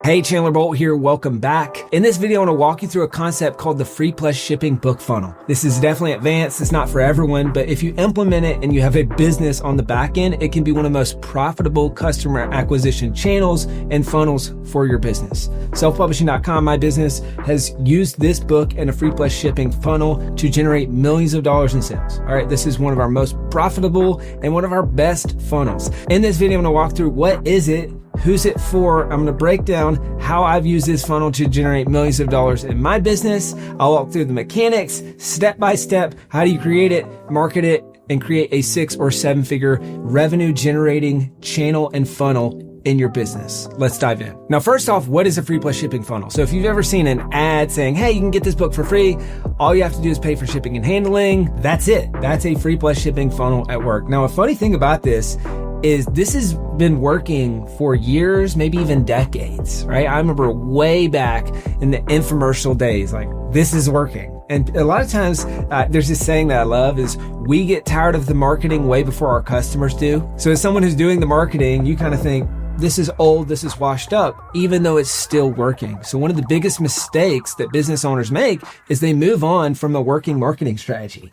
Hey, Chandler Bolt here. Welcome back. In this video, I want to walk you through a concept called the free plus shipping book funnel. This is definitely advanced. It's not for everyone, but if you implement it and you have a business on the back end, it can be one of the most profitable customer acquisition channels and funnels for your business. Selfpublishing.com, my business, has used this book and a free plus shipping funnel to generate millions of dollars in sales. All right, this is one of our most profitable and one of our best funnels. In this video, I'm going to walk through what is it, who's it for. I'm going to break down how I've used this funnel to generate millions of dollars in my business. I'll walk through the mechanics, step by step. How do you create it, market it, and create a 6 or 7 figure revenue generating channel and funnel in your business? Let's dive in. Now, first off, what is a free plus shipping funnel? So if you've ever seen an ad saying, hey, you can get this book for free, all you have to do is pay for shipping and handling. That's it. That's a free plus shipping funnel at work. Now, a funny thing about this is this has been working for years, maybe even decades, right? I remember way back in the infomercial days, like, this is working. And a lot of times there's this saying that I love is we get tired of the marketing way before our customers do. So as someone who's doing the marketing, you kind of think, this is old, this is washed up, even though it's still working. So one of the biggest mistakes that business owners make is they move on from a working marketing strategy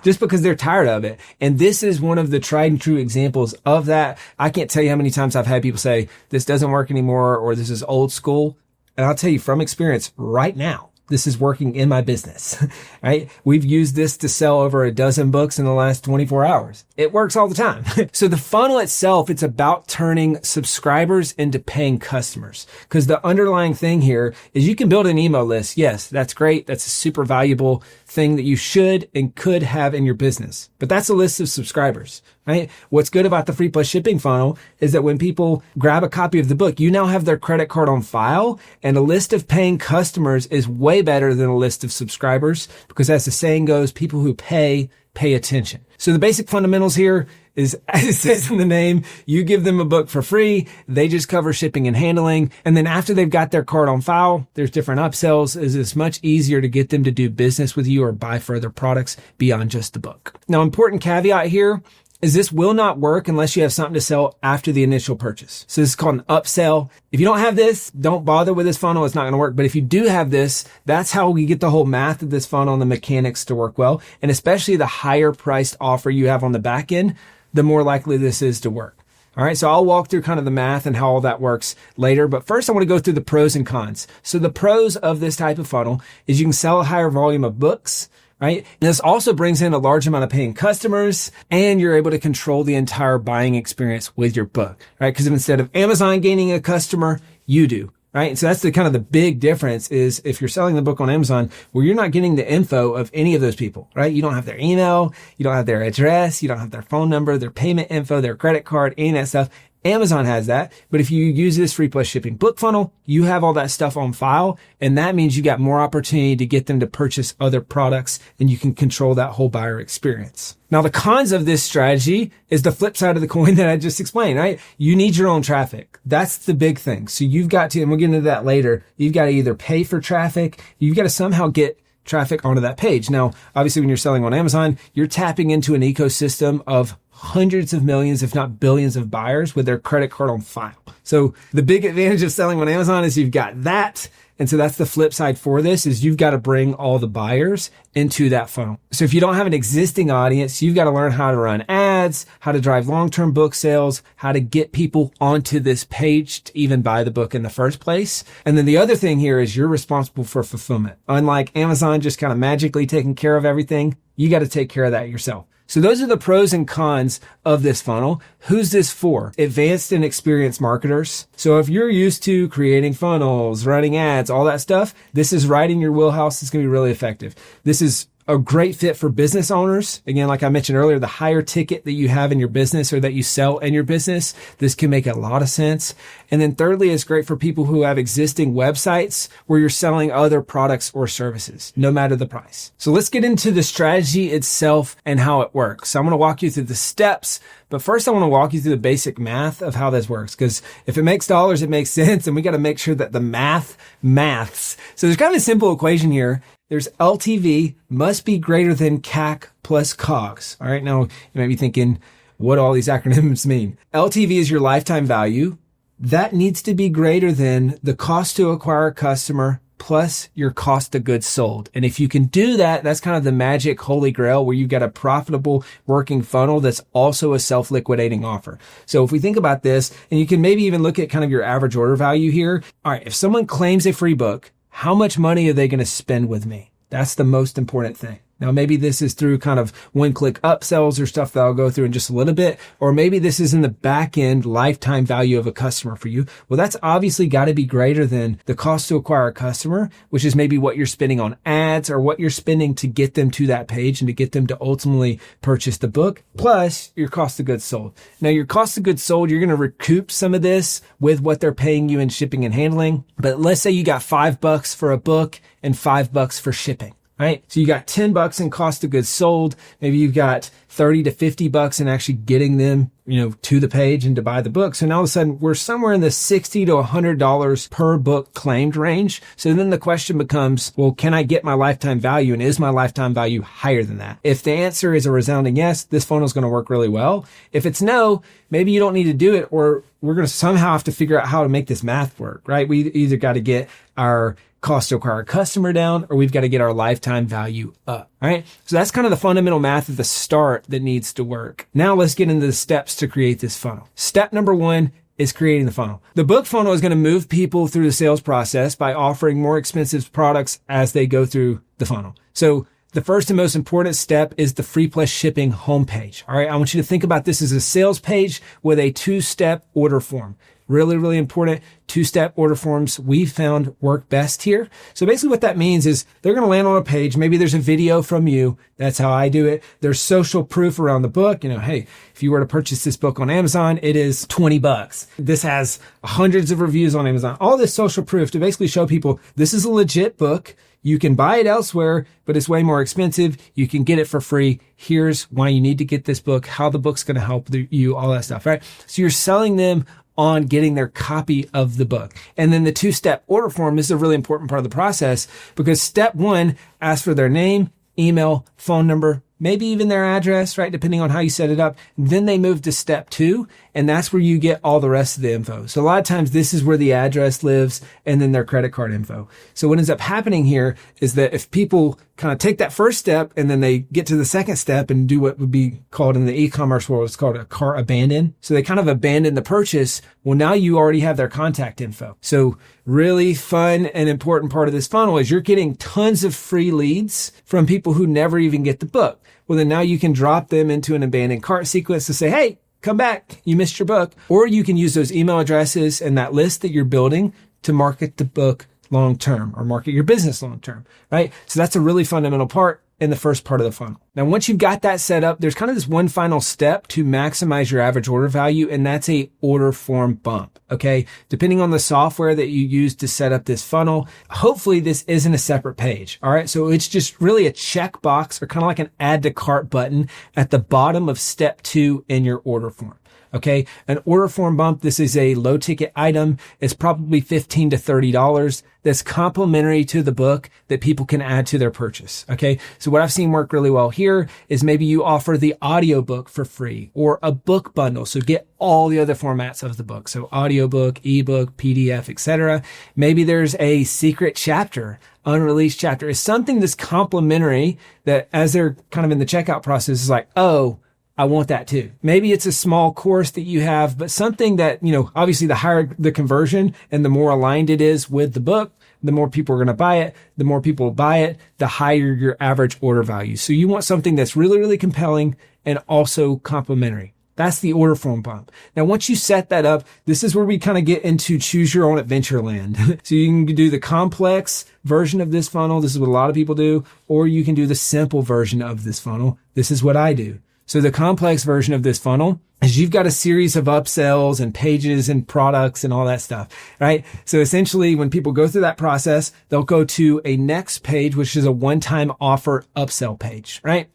just because they're tired of it. And this is one of the tried and true examples of that. I can't tell you how many times I've had people say, this doesn't work anymore, or this is old school. And I'll tell you from experience right now, this is working in my business, right? We've used this to sell over a dozen books in the last 24 hours. It works all the time. So the funnel itself, it's about turning subscribers into paying customers. Because the underlying thing here is you can build an email list. Yes, that's great. That's a super valuable thing that you should and could have in your business. But that's a list of subscribers, right? What's good about the free plus shipping funnel is that when people grab a copy of the book, you now have their credit card on file, and a list of paying customers is way better than a list of subscribers, because as the saying goes, people who pay attention. So the basic fundamentals here is, as it says in the name, you give them a book for free. They just cover shipping and handling. And then after they've got their card on file, there's different upsells. It's much easier to get them to do business with you or buy further products beyond just the book. Now, important caveat here is this will not work unless you have something to sell after the initial purchase. So this is called an upsell. If you don't have this, don't bother with this funnel. It's not going to work. But if you do have this, that's how we get the whole math of this funnel and the mechanics to work well. And especially the higher priced offer you have on the back end, the more likely this is to work. All right. So I'll walk through kind of the math and how all that works later. But first I want to go through the pros and cons. So the pros of this type of funnel is you can sell a higher volume of books, right? And this also brings in a large amount of paying customers, and you're able to control the entire buying experience with your book, right? Because instead of Amazon gaining a customer, you do, right? And so that's the kind of the big difference is if you're selling the book on Amazon, well, you're not getting the info of any of those people, right? You don't have their email, you don't have their address, you don't have their phone number, their payment info, their credit card, any of that stuff. Amazon has that. But if you use this free plus shipping book funnel, you have all that stuff on file. And that means you got more opportunity to get them to purchase other products, and you can control that whole buyer experience. Now, the cons of this strategy is the flip side of the coin that I just explained, right? You need your own traffic. That's the big thing. So you've got to, and we'll get into that later, you've got to either pay for traffic, you've got to somehow get traffic onto that page. Now, obviously, when you're selling on Amazon, you're tapping into an ecosystem of hundreds of millions, if not billions of buyers with their credit card on file. So the big advantage of selling on Amazon is you've got that. And so that's the flip side for this is you've got to bring all the buyers into that funnel. So if you don't have an existing audience, you've got to learn how to run ads, how to drive long-term book sales, how to get people onto this page to even buy the book in the first place. And then the other thing here is you're responsible for fulfillment. Unlike Amazon just kind of magically taking care of everything, you got to take care of that yourself. So those are the pros and cons of this funnel. Who's this for? Advanced and experienced marketers. So if you're used to creating funnels, running ads, all that stuff, this is right in your wheelhouse. It's going to be really effective. This is a great fit for business owners. Again, like I mentioned earlier, the higher ticket that you have in your business or that you sell in your business, this can make a lot of sense. And then thirdly, it's great for people who have existing websites where you're selling other products or services, no matter the price. So let's get into the strategy itself and how it works. So I'm going to walk you through the steps, but first I want to walk you through the basic math of how this works. Because if it makes dollars, it makes sense. And we got to make sure that the maths. So there's kind of a simple equation here. There's LTV must be greater than CAC plus COGS. All right. Now you might be thinking, what do all these acronyms mean? LTV is your lifetime value. that needs to be greater than the cost to acquire a customer plus your cost of goods sold. And if you can do that, that's kind of the magic holy grail where you've got a profitable working funnel that's also a self-liquidating offer. So if we think about this, and you can maybe even look at kind of your average order value here. All right, if someone claims a free book, how much money are they going to spend with me? That's the most important thing. Now, maybe this is through kind of one-click upsells or stuff that I'll go through in just a little bit, or maybe this is in the back-end lifetime value of a customer for you. Well, that's obviously got to be greater than the cost to acquire a customer, which is maybe what you're spending on ads or what you're spending to get them to that page and to get them to ultimately purchase the book, plus your cost of goods sold. Now, your cost of goods sold, you're going to recoup some of this with what they're paying you in shipping and handling. But let's say you got $5 for a book and $5 for shipping. Right? So you got $10 in cost of goods sold. Maybe you've got $30 to $50 in actually getting them, to the page and to buy the book. So now all of a sudden we're somewhere in the $60 to $100 per book claimed range. So then the question becomes, well, can I get my lifetime value? And is my lifetime value higher than that? If the answer is a resounding yes, this funnel is going to work really well. If it's no, maybe you don't need to do it, or we're going to somehow have to figure out how to make this math work, right? We either got to get our cost to acquire a customer down, or we've got to get our lifetime value up. All right. So that's kind of the fundamental math at the start that needs to work. Now let's get into the steps to create this funnel. Step number 1 is creating the funnel. The book funnel is going to move people through the sales process by offering more expensive products as they go through the funnel. So the first and most important step is the free plus shipping homepage. All right. I want you to think about this as a sales page with a 2-step order form. Really, really important. 2-step order forms we've found work best here. So basically what that means is they're going to land on a page. Maybe there's a video from you. That's how I do it. There's social proof around the book. Hey, if you were to purchase this book on Amazon, it is $20. This has hundreds of reviews on Amazon. All this social proof to basically show people this is a legit book. You can buy it elsewhere, but it's way more expensive. You can get it for free. Here's why you need to get this book, how the book's going to help you, all that stuff, right? So you're selling them on getting their copy of the book. And then the 2-step order form is a really important part of the process, because step 1 asks for their name, email, phone number, maybe even their address, right? Depending on how you set it up. Then they move to step 2, and that's where you get all the rest of the info. So a lot of times this is where the address lives, and then their credit card info. So what ends up happening here is that if people kind of take that first step and then they get to the second step and do what would be called in the e-commerce world, it's called a cart abandon. So they kind of abandon the purchase. Well, now you already have their contact info. So really fun and important part of this funnel is you're getting tons of free leads from people who never even get the book. Well, then now you can drop them into an abandoned cart sequence to say, hey, come back. You missed your book. Or you can use those email addresses and that list that you're building to market the book long-term or market your business long-term, right? So that's a really fundamental part in the first part of the funnel. Now, once you've got that set up, there's kind of this one final step to maximize your average order value, and that's a order form bump. Okay. Depending on the software that you use to set up this funnel, hopefully this isn't a separate page. All right. So it's just really a checkbox or kind of like an add to cart button at the bottom of step 2 in your order form. Okay. An order form bump. This is a low ticket item. It's probably $15 to $30. That's complementary to the book that people can add to their purchase. Okay. So what I've seen work really well here is maybe you offer the audiobook for free or a book bundle. So get all the other formats of the book. So audiobook, ebook, PDF, etc. Maybe there's a secret chapter, unreleased chapter. It's something that's complementary that as they're kind of in the checkout process is like, oh, I want that too. Maybe it's a small course that you have, but something that, obviously the higher the conversion and the more aligned it is with the book, the more people are going to buy it. The more people buy it, the higher your average order value. So you want something that's really, really compelling and also complementary. That's the order form bump. Now, once you set that up, this is where we kind of get into choose your own adventure land. So you can do the complex version of this funnel. This is what a lot of people do, or you can do the simple version of this funnel. This is what I do. So the complex version of this funnel is you've got a series of upsells and pages and products and all that stuff, right? So essentially when people go through that process, they'll go to a next page, which is a one-time offer upsell page, right?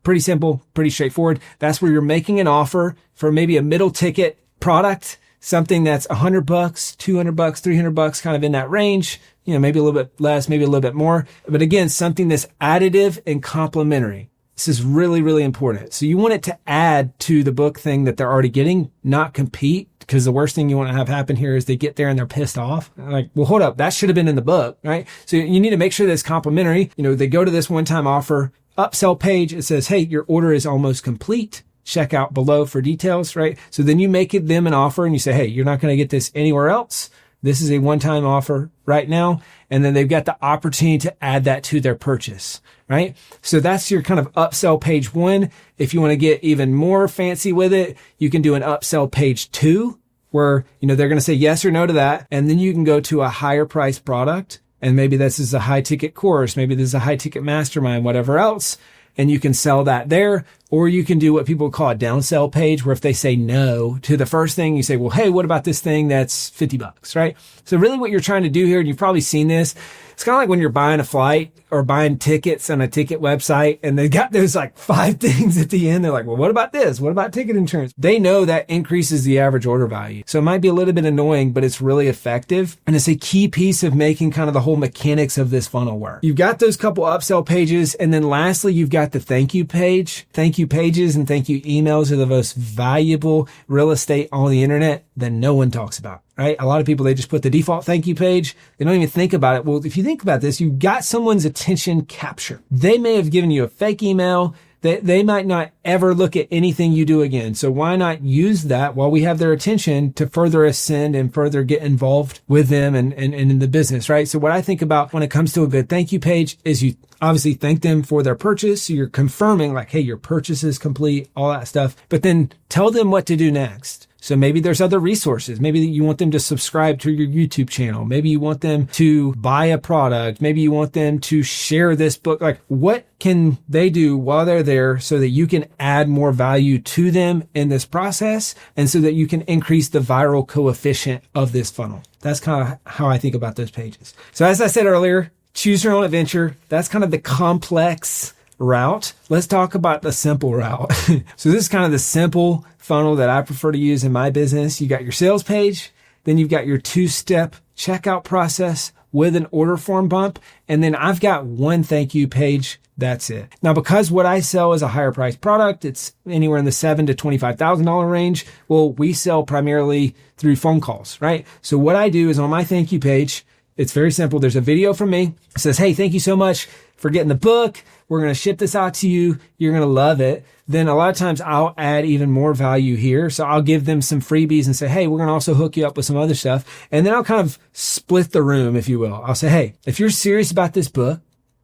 Pretty simple, pretty straightforward. That's where you're making an offer for maybe a middle ticket product, something that's $100, $200, $300, kind of in that range, maybe a little bit less, maybe a little bit more. But again, something that's additive and complementary. This is really, really important. So you want it to add to the book thing that they're already getting, not compete. Because the worst thing you want to have happen here is they get there and they're pissed off. Like, well, hold up. That should have been in the book, right? So you need to make sure that it's complimentary. They go to this one-time offer upsell page. It says, hey, your order is almost complete. Check out below for details, right? So then you make them an offer and you say, hey, you're not going to get this anywhere else. This is a one-time offer right now. And then they've got the opportunity to add that to their purchase, right? So that's your kind of upsell page 1. If you want to get even more fancy with it, you can do an upsell page 2 where, they're going to say yes or no to that. And then you can go to a higher price product. And maybe this is a high ticket course. Maybe this is a high ticket mastermind, whatever else. And you can sell that there, or you can do what people call a downsell page, where if they say no to the first thing, you say, well, hey, what about this thing that's $50, right? So really what you're trying to do here, and you've probably seen this, it's kind of like when you're buying a flight or buying tickets on a ticket website and they got those like 5 things at the end. They're like, well, what about this? What about ticket insurance? They know that increases the average order value. So it might be a little bit annoying, but it's really effective. And it's a key piece of making kind of the whole mechanics of this funnel work. You've got those couple upsell pages. And then lastly, you've got the thank you page. Thank you pages and thank you emails are the most valuable real estate on the internet that no one talks about. Right? A lot of people, they just put the default thank you page. They don't even think about it. Well, if you think about this, you've got someone's attention captured. They may have given you a fake email. They might not ever look at anything you do again. So why not use that while we have their attention to further ascend and further get involved with them and in the business, right? So what I think about when it comes to a good thank you page is you obviously thank them for their purchase. So you're confirming like, hey, your purchase is complete, all that stuff, but then tell them what to do next. So maybe there's other resources. Maybe you want them to subscribe to your YouTube channel. Maybe you want them to buy a product. Maybe you want them to share this book. Like, what can they do while they're there so that you can add more value to them in this process and so that you can increase the viral coefficient of this funnel? That's kind of how I think about those pages. So as I said earlier, choose your own adventure. That's kind of the complex route. Let's talk about the simple route. So this is kind of the simple funnel that I prefer to use in my business. You got your sales page, then you've got your 2-step checkout process with an order form bump. And then I've got one thank you page. That's it. Now, because what I sell is a higher price product, it's anywhere in the $7,000 to $25,000 range. Well, we sell primarily through phone calls, right? So what I do is on my thank you page, it's very simple. There's a video from me. It says, hey, thank you so much for getting the book. We're going to ship this out to you. You're going to love it. Then a lot of times I'll add even more value here. So I'll give them some freebies and say, hey, we're going to also hook you up with some other stuff. And then I'll kind of split the room, if you will. I'll say, hey, if you're serious about this book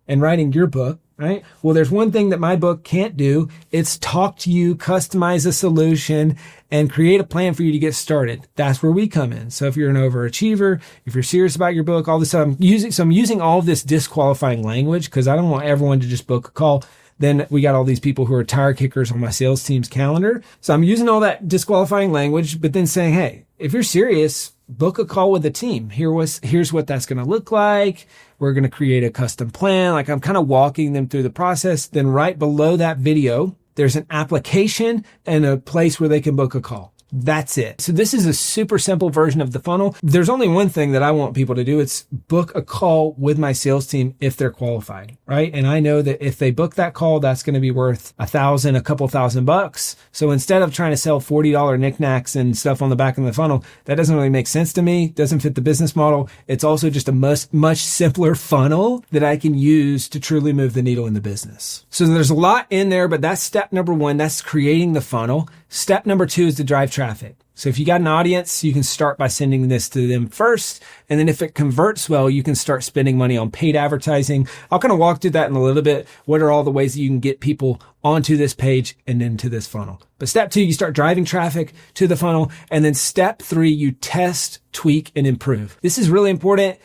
and writing your book, right? Well, there's one thing that my book can't do. It's talk to you, customize a solution, and create a plan for you to get started. That's where we come in. So if you're an overachiever, if you're serious about your book, all this stuff, I'm using all of this disqualifying language because I don't want everyone to just book a call. Then we got all these people who are tire kickers on my sales team's calendar. So I'm using all that disqualifying language, but then saying, hey, if you're serious, book a call with the team. Here's what that's going to look like. We're going to create a custom plan. Like I'm kind of walking them through the process. Then right below that video, there's an application and a place where they can book a call. That's it. So this is a super simple version of the funnel. There's only one thing that I want people to do. It's book a call with my sales team if they're qualified, right? And I know that if they book that call, that's going to be worth $1,000, a couple $1,000. So instead of trying to sell $40 knickknacks and stuff on the back of the funnel, that doesn't really make sense to me. Doesn't fit the business model. It's also just a much simpler funnel that I can use to truly move the needle in the business. So there's a lot in there, but that's step number 1. That's creating the funnel. Step number 2 is to drive traffic. So if you got an audience, you can start by sending this to them first. And then if it converts well, you can start spending money on paid advertising. I'll kind of walk through that in a little bit. What are all the ways that you can get people onto this page and into this funnel? But step 2, you start driving traffic to the funnel. And then step 3, you test, tweak, and improve. This is really important.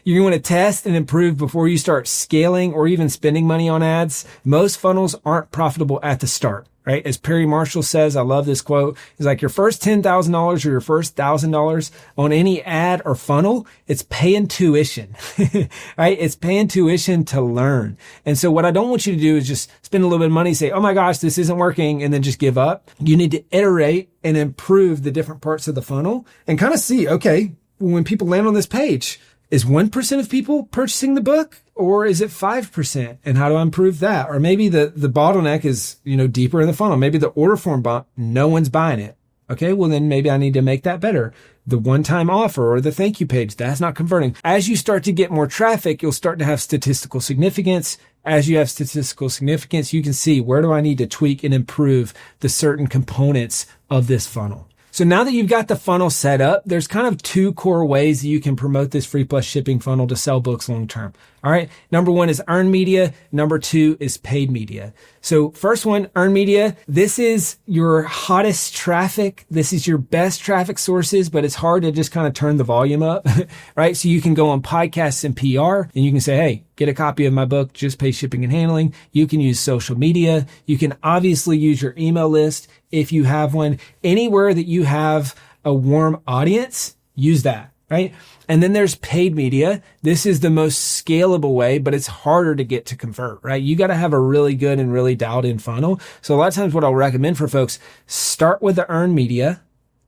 You want to test and improve before you start scaling or even spending money on ads. Most funnels aren't profitable at the start. Right? As Perry Marshall says, I love this quote. He's like, your first $10,000 or your first $1,000 on any ad or funnel, it's paying tuition, right? It's paying tuition to learn. And so what I don't want you to do is just spend a little bit of money, say, oh my gosh, this isn't working, and then just give up. You need to iterate and improve the different parts of the funnel and kind of see, okay, when people land on this page, is 1% of people purchasing the book? or is it 5%? And how do I improve that? Or maybe the bottleneck is, deeper in the funnel. Maybe the order form bump, no one's buying it. Okay, well then maybe I need to make that better. The one-time offer or the thank you page, that's not converting. As you start to get more traffic, you'll start to have statistical significance. As you have statistical significance, you can see where do I need to tweak and improve the certain components of this funnel. So now that you've got the funnel set up, there's kind of two core ways that you can promote this free plus shipping funnel to sell books long term. All right. Number one is earned media. Number two is paid media. So first one, earned media. This is your hottest traffic. This is your best traffic sources, but it's hard to just kind of turn the volume up, right? So you can go on podcasts and PR and you can say, hey, get a copy of my book, Just Pay Shipping and Handling. You can use social media. You can obviously use your email list if you have one. Anywhere that you have a warm audience, use that, right? And then there's paid media. This is the most scalable way, but it's harder to get to convert, right? You got to have a really good and really dialed in funnel. So a lot of times what I'll recommend for folks, start with the earned media,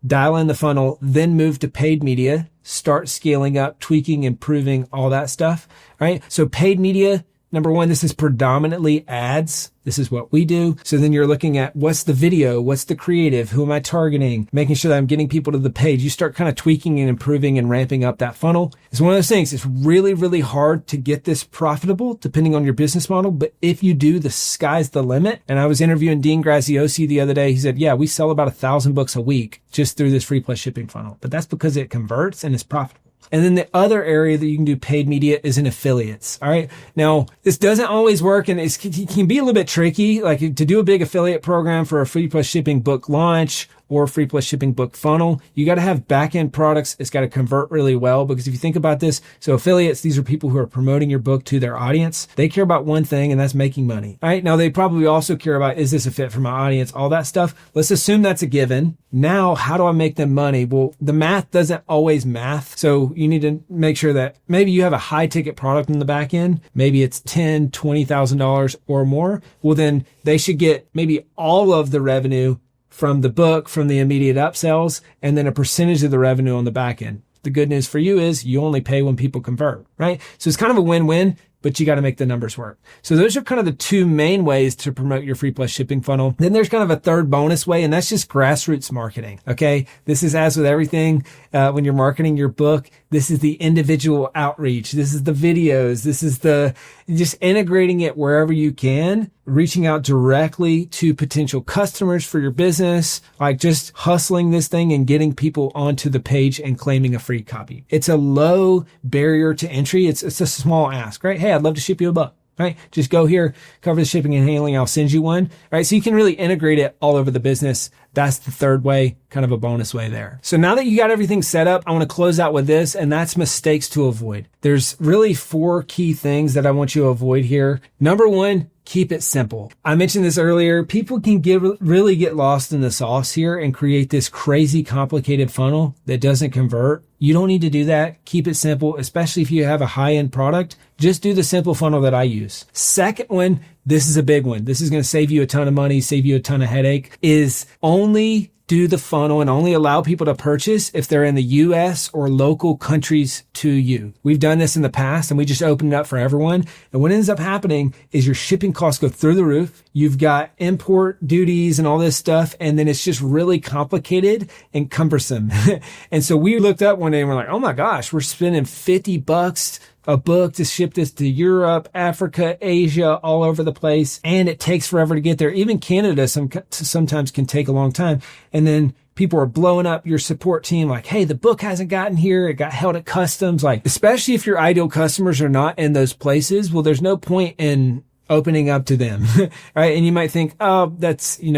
dial in the funnel, then move to paid media, start scaling up, tweaking, improving, all that stuff, right? So paid media, number one, this is predominantly ads. This is what we do. So then you're looking at what's the video, what's the creative, who am I targeting, making sure that I'm getting people to the page. You start kind of tweaking and improving and ramping up that funnel. It's one of those things. It's really, really hard to get this profitable depending on your business model. But if you do, the sky's the limit. And I was interviewing Dean Graziosi the other day. He said, yeah, we sell about 1,000 books a week just through this free plus shipping funnel. But that's because it converts and it's profitable. And then the other area that you can do paid media is in affiliates. All right. Now, this doesn't always work and it can be a little bit tricky. Like to do a big affiliate program for a free plus shipping book launch or free plus shipping book funnel, you got to have back end products. It's got to convert really well because if you think about this, so affiliates, these are people who are promoting your book to their audience. They care about one thing and that's making money. All right. Now they probably also care about, is this a fit for my audience? All that stuff. Let's assume that's a given. Now, how do I make them money? Well, the math doesn't always math. So you need to make sure that maybe you have a high ticket product in the back end. Maybe it's $10,000, $20,000 or more. Well, then they should get maybe all of the revenue from the book, from the immediate upsells, and then a percentage of the revenue on the back end. The good news for you is you only pay when people convert, right? So it's kind of a win-win, but you got to make the numbers work. So those are kind of the two main ways to promote your free plus shipping funnel. Then there's kind of a third bonus way, and that's just grassroots marketing. Okay. This is as with everything, when you're marketing your book, this is the individual outreach. This is the videos. This is the just integrating it wherever you can, reaching out directly to potential customers for your business, like just hustling this thing and getting people onto the page and claiming a free copy. It's a low barrier to entry. It's a small ask, right? Hey, I'd love to ship you a book. Right? Just go here, cover the shipping and handling. I'll send you one. Right? So you can really integrate it all over the business. That's the third way, kind of a bonus way there. So now that you got everything set up, I want to close out with this, and that's mistakes to avoid. There's really 4 key things that I want you to avoid here. Number one, keep it simple. I mentioned this earlier. People can really get lost in the sauce here and create this crazy complicated funnel that doesn't convert. You don't need to do that. Keep it simple, especially if you have a high-end product. Just do the simple funnel that I use. Second one, this is a big one. This is going to save you a ton of money, save you a ton of headache, is only do the funnel and only allow people to purchase if they're in the US or local countries to you. We've done this in the past and we just opened it up for everyone. And what ends up happening is your shipping costs go through the roof. You've got import duties and all this stuff. And then it's just really complicated and cumbersome. And so we looked up one day and we're like, oh my gosh, we're spending $50 a book to ship this to Europe, Africa, Asia, all over the place. And it takes forever to get there. Even Canada sometimes can take a long time. And then people are blowing up your support team like, hey, the book hasn't gotten here. It got held at customs. Like, especially if your ideal customers are not in those places, well, there's no point in opening up to them, right? And you might think, oh, that's, I'm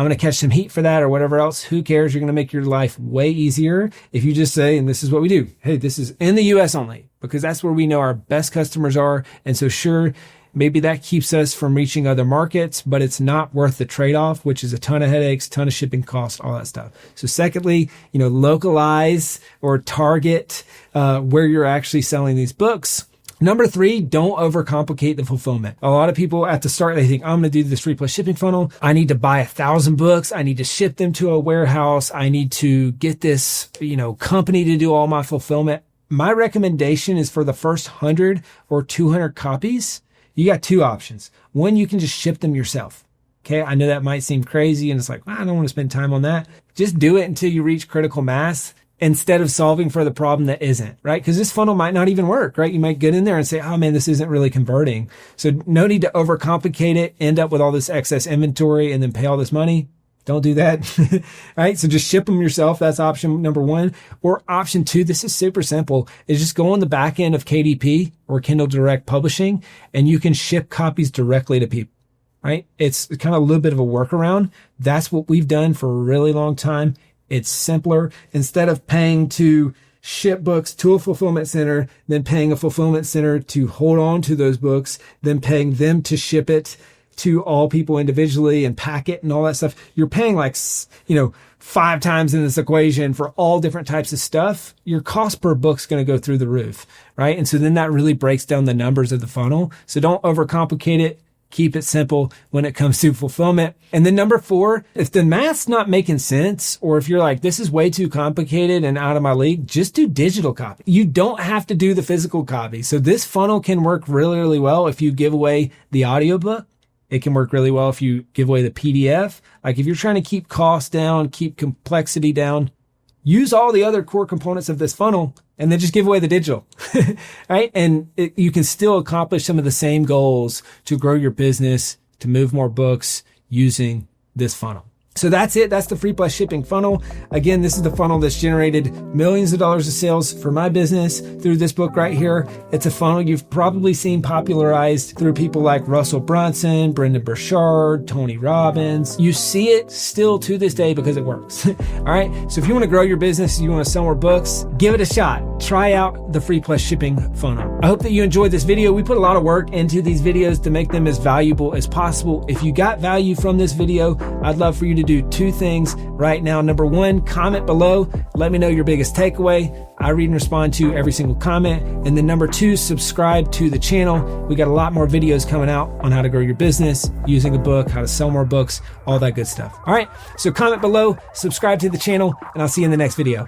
going to catch some heat for that or whatever else. Who cares? You're going to make your life way easier if you just say, and this is what we do. Hey, this is in the US only, because that's where we know our best customers are. And so sure, maybe that keeps us from reaching other markets, but it's not worth the trade-off, which is a ton of headaches, ton of shipping costs, all that stuff. So secondly, localize or target where you're actually selling these books. Number 3, don't overcomplicate the fulfillment. A lot of people at the start, they think, I'm going to do this free plus shipping funnel. I need to buy 1,000 books. I need to ship them to a warehouse. I need to get this, company to do all my fulfillment. My recommendation is for the first 100 or 200 copies, you got two options. One, you can just ship them yourself. Okay, I know that might seem crazy and it's like, well, I don't want to spend time on that. Just do it until you reach critical mass instead of solving for the problem that isn't, right? Because this funnel might not even work, right? You might get in there and say, oh man, this isn't really converting. So no need to overcomplicate it, end up with all this excess inventory and then pay all this money. Don't do that. All right. So just ship them yourself. That's option number one. Or option two, this is super simple, is just go on the back end of KDP or Kindle Direct Publishing and you can ship copies directly to people. Right? It's kind of a little bit of a workaround. That's what we've done for a really long time. It's simpler. Instead of paying to ship books to a fulfillment center, then paying a fulfillment center to hold on to those books, then paying them to ship it to all people individually and pack it and all that stuff. You're paying like, 5 times in this equation for all different types of stuff. Your cost per book's going to go through the roof, right? And so then that really breaks down the numbers of the funnel. So don't overcomplicate it. Keep it simple when it comes to fulfillment. And then number 4, if the math's not making sense, or if you're like, this is way too complicated and out of my league, just do digital copy. You don't have to do the physical copy. So this funnel can work really, really well if you give away the audiobook. It can work really well if you give away the PDF. Like if you're trying to keep costs down, keep complexity down, use all the other core components of this funnel and then just give away the digital, right? And you can still accomplish some of the same goals to grow your business, to move more books using this funnel. So that's it. That's the Free Plus Shipping funnel. Again, this is the funnel that's generated millions of dollars of sales for my business through this book right here. It's a funnel you've probably seen popularized through people like Russell Brunson, Brendon Burchard, Tony Robbins. You see it still to this day because it works. All right. So if you want to grow your business, you want to sell more books, give it a shot. Try out the Free Plus Shipping funnel. I hope that you enjoyed this video. We put a lot of work into these videos to make them as valuable as possible. If you got value from this video, I'd love for you to do 2 things right now. Number 1, comment below. Let me know your biggest takeaway. I read and respond to every single comment. And then number 2, subscribe to the channel. We got a lot more videos coming out on how to grow your business, using a book, how to sell more books, all that good stuff. All right. So comment below, subscribe to the channel, and I'll see you in the next video.